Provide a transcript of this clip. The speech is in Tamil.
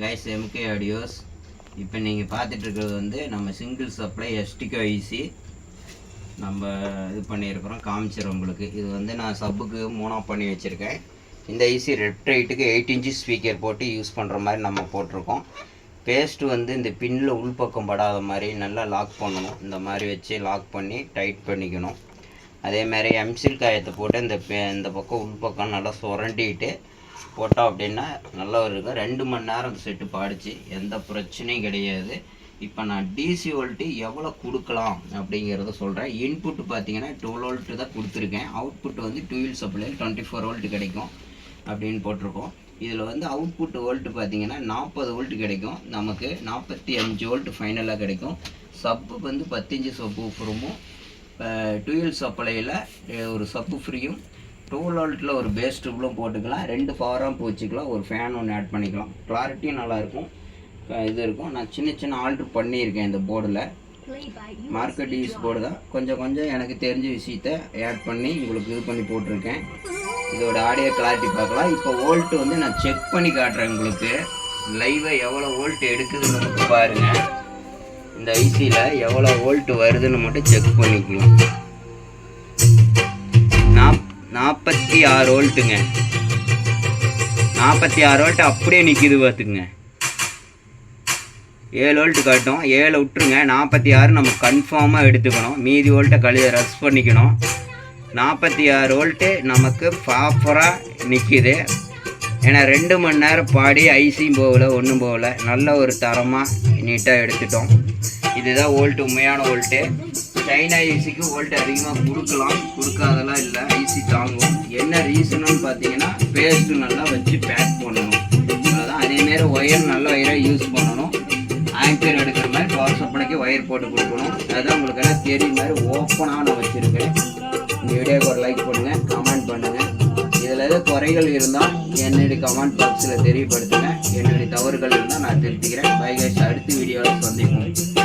Guys MK audios. இப்போ நீங்கள் பார்த்துட்டு இருக்கிறது வந்து நம்ம சிங்கிள் சப்ளை எஸ்டிகோ ஐசி நம்ம இது பண்ணியிருக்கிறோம், காமிச்சிடும் உங்களுக்கு. இது வந்து நான் சப்புக்கு மூணாக பண்ணி வச்சுருக்கேன். இந்த ஐசி லெஃப்ட் ரைட்டுக்கு 8 இன்ச்சு ஸ்பீக்கர் போட்டு யூஸ் பண்ணுற மாதிரி நம்ம போட்டிருக்கோம். பேஸ்ட்டு வந்து இந்த பின்னில் உள்பக்கம் படாத மாதிரி நல்லா லாக் பண்ணணும். இந்த மாதிரி வச்சு லாக் பண்ணி டைட் பண்ணிக்கணும். அதே மாதிரி எம்சில் காயத்தை போட்டு இந்த பக்கம் உள்பக்கம் நல்லா சுரண்டிட்டு போட்டோம் அப்படின்னா நல்லா இருக்கும். 2 மணி நேரம் செட்டு பாடிச்சு, எந்த பிரச்சனையும் கிடையாது. இப்போ நான் டிசி வோல்ட்டு எவ்வளோ கொடுக்கலாம் அப்படிங்கிறத சொல்கிறேன். இன்புட்டு பார்த்தீங்கன்னா 12 வோல்ட்டு தான் கொடுத்துருக்கேன். அவுட்புட் வந்து 2 வீல் சப்ளை 24 வோல்ட்டு கிடைக்கும் அப்படின்னு போட்டிருக்கோம். இதில் வந்து அவுட்புட் வோல்ட்டு பார்த்தீங்கன்னா 40 வோல்ட்டு கிடைக்கும். நமக்கு 45 வோல்ட்டு ஃபைனலாக கிடைக்கும். சப்பு வந்து 10 இன்ச்சு சப்பு ஃப்ரூமும் 2 வீல் சப்ளையில் ஒரு சப்பு ஃப்ரீயும் 12 வோல்ட்டில் ஒரு பேஸ் டியூப்லும் போட்டுக்கலாம். 2 பவர் ஆம்ப் வச்சுக்கலாம். ஒரு ஃபேன் ஒன்று ஆட் பண்ணிக்கலாம். கிளாரிட்டியும் நல்லாயிருக்கும். இது இருக்கும். நான் சின்ன ஆல்ட்ரு பண்ணியிருக்கேன் இந்த போர்டில். மார்க்கெட் யூஸ் போர்டு தான். கொஞ்சம் எனக்கு தெரிஞ்ச விஷயத்த ஆட் பண்ணி உங்களுக்கு இது பண்ணி போட்டிருக்கேன். இதோட ஆடியோ கிளாரிட்டி பார்க்கலாம். இப்போ வோல்ட்டு வந்து நான் செக் பண்ணி காட்டுறேன் உங்களுக்கு. லைவாக எவ்வளோ வோல்ட் எடுக்குதுன்னு மட்டும் பாருங்கள். இந்த ஐசியில் எவ்வளோ வோல்ட் வருதுன்னு மட்டும் செக் பண்ணிக்கலாம். 46 வோல்ட்டுங்க. 46 வோல்ட் அப்படியே நிற்கிது பார்த்துக்குங்க. 7 வோல்ட்டு காட்டும். 7 விட்டுருங்க. 46 நம்ம கன்ஃபார்மாக எடுத்துக்கணும். மீதி வோல்ட்டை ரஷ் பண்ணிக்கணும். 46 வோல்ட்டு நமக்கு ப்ராப்பராக நிற்கிது. ஏன்னா 2 மணி நேரம் பாடி ஐசியும் போகலை, ஒன்றும் போகலை. நல்ல ஒரு தரமாக நீட்டாக எடுத்துட்டோம். இதுதான் வோல்ட்டு, உண்மையான வோல்ட்டு. சைனா ஐசிக்கு வோல்ட் அதிகமாக கொடுக்கலாம், கொடுக்காதெல்லாம் இல்லை. ஐசி தாங்கும். என்ன ரீசனுன்னு பார்த்தீங்கன்னா பேஸ்ட்டு நல்லா வச்சு பேக் பண்ணணும். அதுதான். அதேமாரி ஒயர் நல்ல ஒயராக யூஸ் பண்ணணும். ஆங்கர் எடுக்கிற மாதிரி பவர் சப்ளைக்கு ஒயர் போட்டு கொடுக்கணும். அதுதான் உங்களுக்கு எல்லாம் தெரியும் மாதிரி ஓப்பனாக நான் வச்சுருக்கேன். இந்த வீடியோக்கு ஒரு லைக் பண்ணுங்கள், கமெண்ட் பண்ணுங்கள். இதில் எதாவது குறைகள் இருந்தால் என்னுடைய கமெண்ட் பாக்ஸில் தெரியப்படுத்துங்க. என்னுடைய தவறுகள் இருந்தால் நான் திருத்திக்கிறேன். பை கைஸ், அடுத்த வீடியோவில் சந்திப்போம்.